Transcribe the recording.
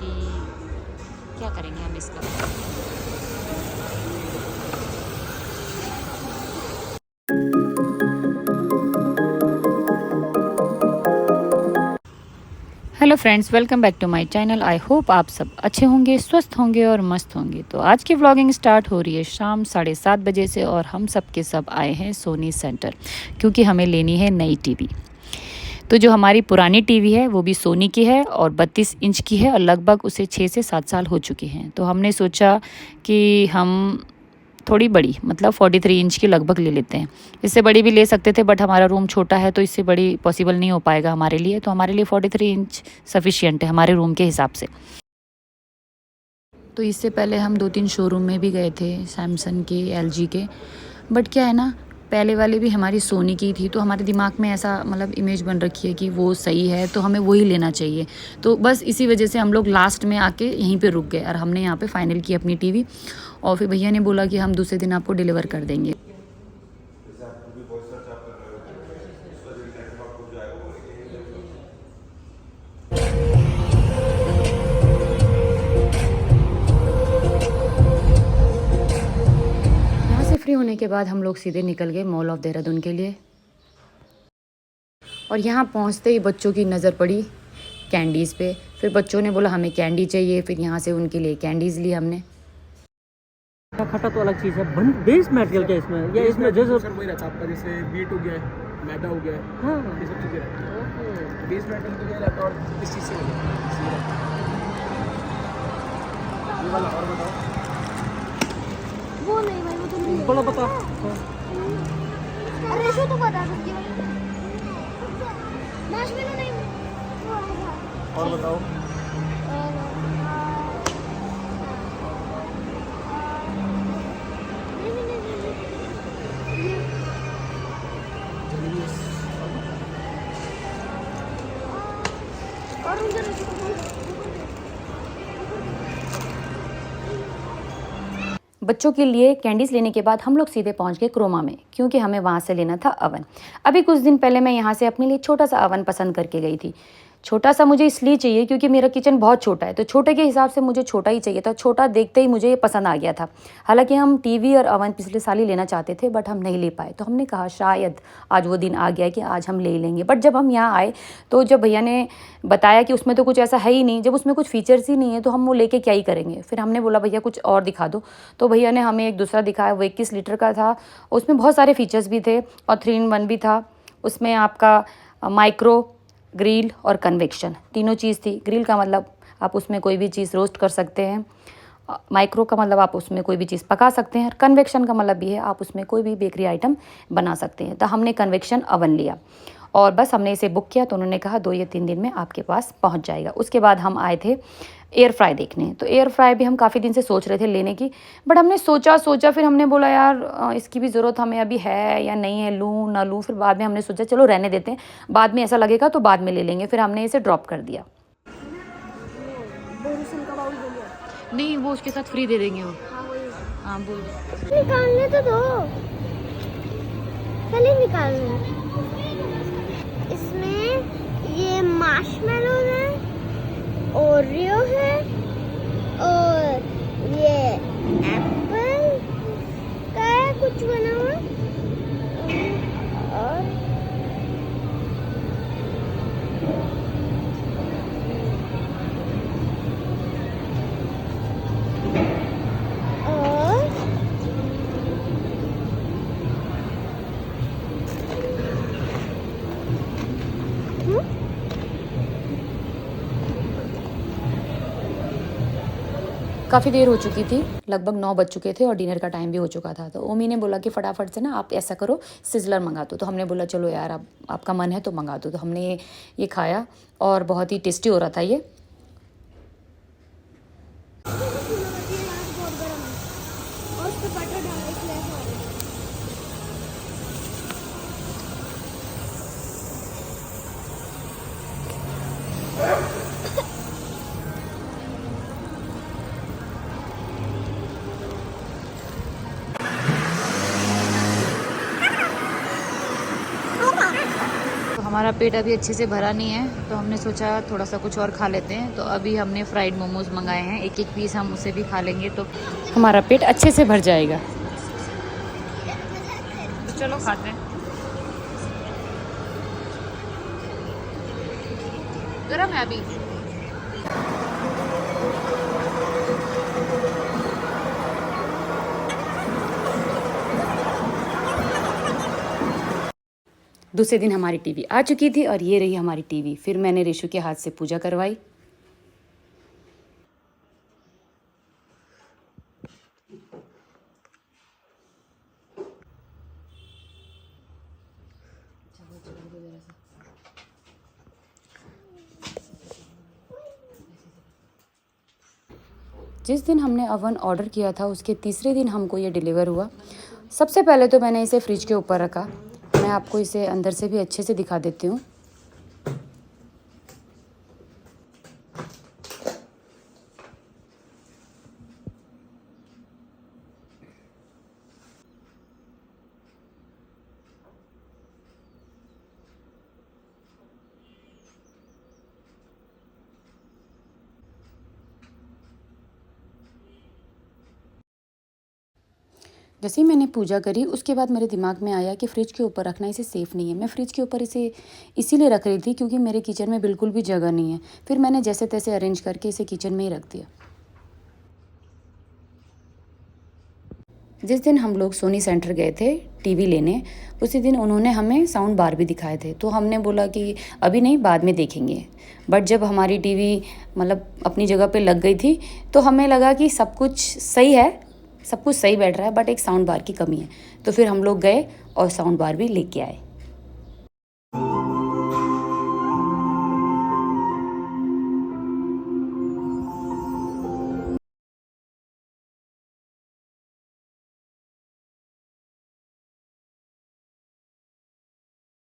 बाकी क्या करेंगे हम इसका। Hello friends, welcome back to my channel. I hope आप सब अच्छे होंगे, स्वस्थ होंगे और मस्त होंगे। तो आज की व्लॉगिंग स्टार्ट हो रही है शाम 7:30 बजे से और हम सब के सब आए हैं सोनी सेंटर क्योंकि हमें लेनी है नई टीवी। तो जो हमारी पुरानी टीवी है वो भी सोनी की है और 32 इंच की है और लगभग उसे 6 से 7 साल हो चुके हैं। तो हमने सोचा कि हम थोड़ी बड़ी मतलब 43 इंच की लगभग ले लेते हैं। इससे बड़ी भी ले सकते थे बट हमारा रूम छोटा है तो इससे बड़ी पॉसिबल नहीं हो पाएगा हमारे लिए। तो हमारे लिए 43 इंच सफिशिएंट है हमारे रूम के हिसाब से। तो इससे पहले हम 2-3 शोरूम में भी गए थे, सैमसंग के, एलजी के। बट क्या है ना, पहले वाली भी हमारी सोनी की थी तो हमारे दिमाग में ऐसा मतलब इमेज बन रखी है कि वो सही है तो हमें वही लेना चाहिए। तो बस इसी वजह से हम लोग लास्ट में आके यहीं पे रुक गए और हमने यहाँ पे फाइनल की अपनी टीवी। और फिर भैया ने बोला कि हम दूसरे दिन आपको डिलीवर कर देंगे। यहाँ से फ्री होने के बाद हम लोग सीधे निकल गए मॉल ऑफ देहरादून के लिए। और यहाँ पहुँचते ही बच्चों की नज़र पड़ी कैंडीज़ पे। फिर बच्चों ने बोला हमें कैंडी चाहिए, फिर यहाँ से उनके लिए कैंडीज़ ली हमने। खट्टा तो अलग चीज़ है, बेस मटेरियल क्या इसमें या इसमें जैसे सर वही रहता है आपका, जैसे बीट हो गया है, मैदा हो गया है, हाँ ये सब चीज़ें रहती हैं। बेस मेटल तो ये रहता है और इस चीज़ से हो गया ये वाला। और बताओ। वो नहीं भाई, वो तो नहीं है। बड़ा बता। अरे रेशो तो बता सकती हो। मार्शमेलो नहीं। और बताओ। और उधर बच्चों के लिए कैंडीज़ लेने के बाद हम लोग सीधे पहुंच गए क्रोमा में क्योंकि हमें वहां से लेना था अवन। अभी कुछ दिन पहले मैं यहां से अपने लिए छोटा सा अवन पसंद करके गई थी। छोटा सा मुझे इसलिए चाहिए क्योंकि मेरा किचन बहुत छोटा है, तो छोटे के हिसाब से मुझे छोटा ही चाहिए था। छोटा देखते ही मुझे ये पसंद आ गया था। हालांकि हम टीवी और अवन पिछले साल ही लेना चाहते थे बट हम नहीं ले पाए। तो हमने कहा शायद आज वो दिन आ गया कि आज हम ले लेंगे। बट जब हम यहाँ आए तो जब भैया ने बताया कि उसमें तो कुछ ऐसा है ही नहीं, जब उसमें कुछ फीचर्स ही नहीं है तो हम वो लेके क्या ही करेंगे। फिर हमने बोला भैया कुछ और दिखा दो। तो भैया ने हमें एक दूसरा दिखाया, वो 21 लीटर का था। उसमें बहुत सारे फीचर्स भी थे और 3-in-1 भी था। उसमें आपका माइक्रो, ग्रिल और कन्वेक्शन तीनों चीज़ थी। ग्रिल का मतलब आप उसमें कोई भी चीज़ रोस्ट कर सकते हैं। माइक्रो का मतलब आप उसमें कोई भी चीज़ पका सकते हैं। कन्वेक्शन का मतलब भी है आप उसमें कोई भी बेकरी आइटम बना सकते हैं। तो हमने कन्वेक्शन अवन लिया और बस हमने इसे बुक किया तो उन्होंने कहा 2 या 3 दिन में आपके पास पहुंच जाएगा। उसके बाद हम आए थे एयर फ्राई देखने। तो एयर फ्राई भी हम काफ़ी दिन से सोच रहे थे लेने की, बट हमने सोचा फिर हमने बोला यार इसकी भी ज़रूरत हमें अभी है या नहीं है, लूँ ना लूँ। फिर बाद में हमने सोचा चलो रहने देते हैं, बाद में ऐसा लगेगा तो बाद में ले लेंगे। फिर हमने इसे ड्रॉप कर दिया। बोरूसन का बाउल बोलिए। नहीं, वो उसके साथ फ्री दे देंगे वो। हाँ वही। हाँ बोल। निकालने तो दो, पहले निकालना। इसमें ये मार्शमेलो है, ओरियो है और ये एप्पल का है कुछ बना हुआ। और काफ़ी देर हो चुकी थी, लगभग 9 बज चुके थे और डिनर का टाइम भी हो चुका था। तो ओमी ने बोला कि फटाफट से ना आप ऐसा करो, सिजलर मंगा दो। तो हमने बोला चलो यार आप आपका मन है तो मंगा दो। तो हमने ये खाया और बहुत ही टेस्टी हो रहा था ये। और उस पे बटर डाला इसलिए ऐसा हो रहा है। हमारा पेट अभी अच्छे से भरा नहीं है तो हमने सोचा थोड़ा सा कुछ और खा लेते हैं। तो अभी हमने फ्राइड मोमोज मंगाए हैं, एक एक पीस हम उसे भी खा लेंगे तो हमारा पेट अच्छे से भर जाएगा। तो चलो खाते हैं। गरम है अभी। दूसरे दिन हमारी टीवी आ चुकी थी और ये रही हमारी टीवी। फिर मैंने ऋषु के हाथ से पूजा करवाई। जिस दिन हमने अवन ऑर्डर किया था उसके तीसरे दिन हमको ये डिलीवर हुआ। सबसे पहले तो मैंने इसे फ्रिज के ऊपर रखा। मैं आपको इसे अंदर से भी अच्छे से दिखा देती हूँ। जैसे ही मैंने पूजा करी उसके बाद मेरे दिमाग में आया कि फ़्रिज के ऊपर रखना इसे सेफ़ नहीं है। मैं फ़्रिज के ऊपर इसे इसीलिए रख रही थी क्योंकि मेरे किचन में बिल्कुल भी जगह नहीं है। फिर मैंने जैसे तैसे अरेंज करके इसे किचन में ही रख दिया। जिस दिन हम लोग सोनी सेंटर गए थे टीवी लेने, उसी दिन उन्होंने हमें साउंड बार भी दिखाए थे। तो हमने बोला कि अभी नहीं, बाद में देखेंगे। बट जब हमारी टीवी मतलब अपनी जगह पे लग गई थी तो हमें लगा कि सब कुछ सही है, सब कुछ सही बैठ रहा है, बट एक साउंड बार की कमी है। तो फिर हम लोग गए और साउंड बार भी लेके आए।